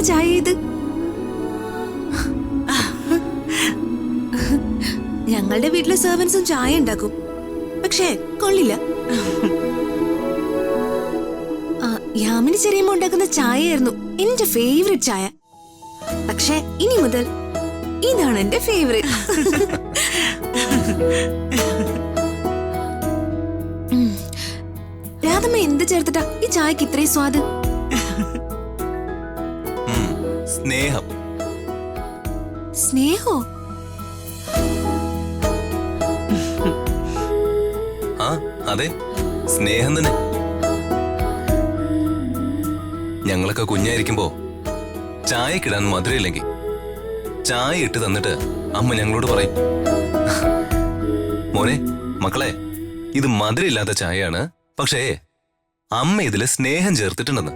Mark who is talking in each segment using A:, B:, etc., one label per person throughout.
A: ചായ ഇത്? ഞങ്ങളുടെ വീട്ടിലെ സെർവൻസും ചായ ഉണ്ടാക്കും, പക്ഷേ കൊള്ളില്ല. യാമിനി ചെറിയമ്മ ഉണ്ടാക്കുന്ന ചായയായിരുന്നു എന്റെ ഫേവറേറ്റ് ചായ. പക്ഷേ ഇനി മുതൽ ഇതാണ് എന്റെ ഫേവറേറ്റ്. രാധമ്മ എന്ത് ചേർത്തിട്ടാ ഈ ചായക്ക് ഇത്രയും സ്വാദ്?
B: സ്നേഹം.
A: സ്നേഹോ?
B: ആ അതെ, സ്നേഹം തന്നെ. ഞങ്ങളൊക്കെ കുഞ്ഞായിരിക്കുമ്പോ ചായക്കിടാൻ മധുരയില്ലെങ്കിൽ ചായ ഇട്ട് തന്നിട്ട് അമ്മ ഞങ്ങളോട് പറയും, മോനെ മക്കളെ, ഇത് മധുരയില്ലാത്ത ചായയാണ്, പക്ഷേ അമ്മ ഇതില് സ്നേഹം ചേർത്തിട്ടുണ്ടെന്ന്.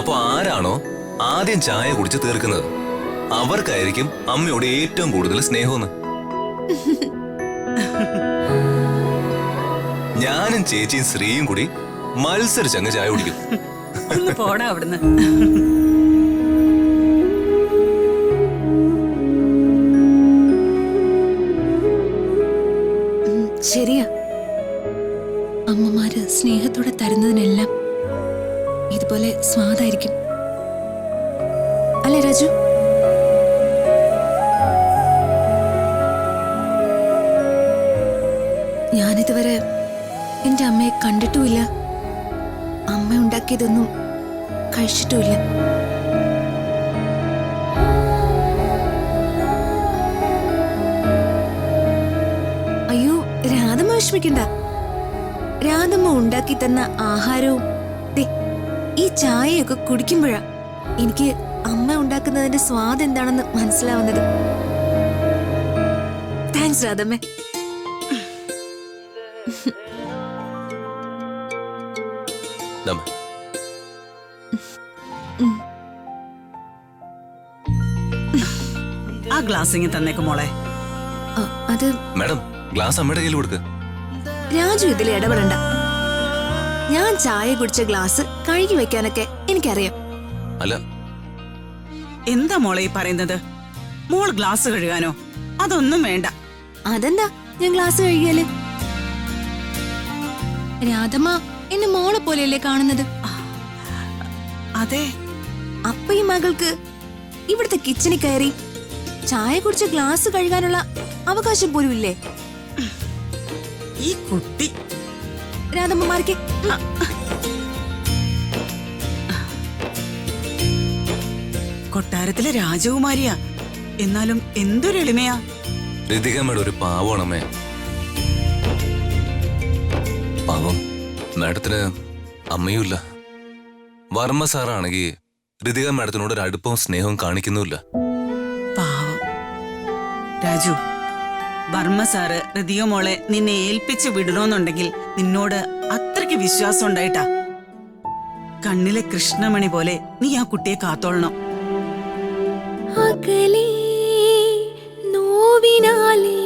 B: അപ്പൊ ആരാണോ ആദ്യം ചായ കുടിച്ച് തീർക്കുന്നത് അവർക്കായിരിക്കും അമ്മയോട് ഏറ്റവും കൂടുതൽ സ്നേഹമെന്ന്. ഞാനും ചേച്ചിയും ശ്രീയും കൂടി മത്സരിച്ചങ്ങ് ചായ കുടിക്കും.
C: ഒന്ന് പോടാ അവിടുന്ന്.
A: ശരിയാ, അമ്മമാര് സ്നേഹത്തോടെ തരുന്നതിനെല്ലാം ഇതുപോലെ സ്വാദായിരിക്കും അല്ലേ രാജു? ഞാനിതുവരെ എന്റെ അമ്മയെ കണ്ടിട്ടുമില്ല, അമ്മ ഉണ്ടാക്കിയതൊന്നും കഴിച്ചിട്ടുമില്ല. അയ്യോ, രാധമ്മ വിഷമിക്കണ്ട. രാധമ്മ ഉണ്ടാക്കി തന്ന ആഹാരവും ഈ ചായയൊക്കെ കുടിക്കുമ്പോഴാ എനിക്ക് അമ്മ ഉണ്ടാക്കുന്നതിന്റെ സ്വാദ് എന്താണെന്ന് മനസ്സിലാവുന്നത്. താങ്ക്സ് രാധമ്മേ.
C: ആ ഗ്ലാസ് ഇങ്ങ് തന്നേക്ക് മോളെ.
A: അത്
B: മാഡം, ഗ്ലാസ് അമ്മയുടെ കയ്യിൽ കൊടുക്ക്.
A: രാജു ഇതിൽ ഇടപെടണ്ട. ഞാൻ ചായ കുടിച്ച ഗ്ലാസ് കഴുകി വെക്കാനൊക്കെ എനിക്കറിയാം.
B: അല്ല,
C: എന്താ മോളെ ഈ പറയുന്നത്? മോൾ ഗ്ലാസ് കഴുകാനോ? അതൊന്നും വേണ്ട.
A: അതെന്താ ഞാൻ ഗ്ലാസ് കഴുകിയാല്? രാധമ്മ എന്നെ മോളെ പോലെയല്ലേ കാണുന്നത്?
C: അതെ.
A: അപ്പൊ ഈ മകൾക്ക് ഇവിടുത്തെ കിച്ചണിൽ കയറി ചായ കുടിച്ച ഗ്ലാസ് കഴുകാനുള്ള അവകാശം പോലും ഇല്ലേ?
C: ഈ കുട്ടി
A: രാധമ്മമാർക്ക്
C: കൊട്ടാരത്തിലെ രാജകുമാരിയാ, എന്നാലും എന്തൊരു എളിമയാ.
B: ഋതികമ്മയുടെ ഒരു പാവണമേ. പാവം മാഡത്തിന് അമ്മയുമില്ല. വർമ്മ സാറാണെങ്കിൽ ഋതിക മാഡത്തിനോട് ഒരു അടുപ്പവും സ്നേഹവും കാണിക്കുന്നുമില്ല.
C: പാവം രാജു, വർമ്മ സാറ് ഋതിക മോളെ നിന്നെ ഏൽപ്പിച്ച് വിടണോന്നുണ്ടെങ്കിൽ നിന്നോട് അത്രയ്ക്ക് വിശ്വാസം ഉണ്ടായിട്ടാ. കണ്ണിലെ കൃഷ്ണമണി പോലെ നീ ആ കുട്ടിയെ കാത്തോളണം.
A: നോവിനാലേ